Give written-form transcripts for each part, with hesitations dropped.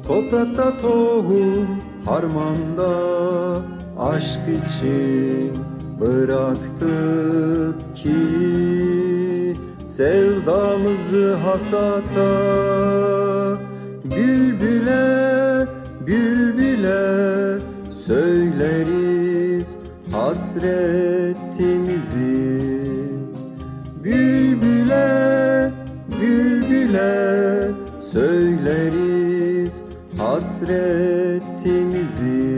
Toprakta tohum, harmanda aşk için bıraktık ki sevdamızı hasata. Bülbüle, bülbüle söyleriz hasretimizi. Bülbüle, bülbüle söyleriz hasretimizi.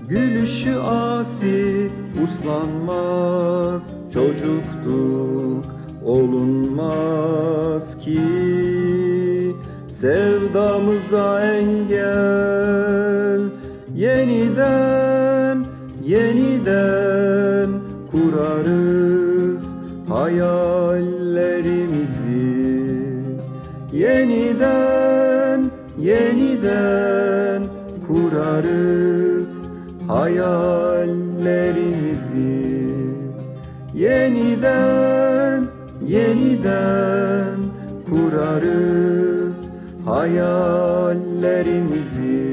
Gülüşü asi, uslanmaz çocuktuk, olunmaz ki sevdamıza engel. Yeniden, yeniden kurarız hayallerimizi. Yeniden, yeniden kurarız hayallerimizi. Yeniden, yeniden kurarız hayallerimizi.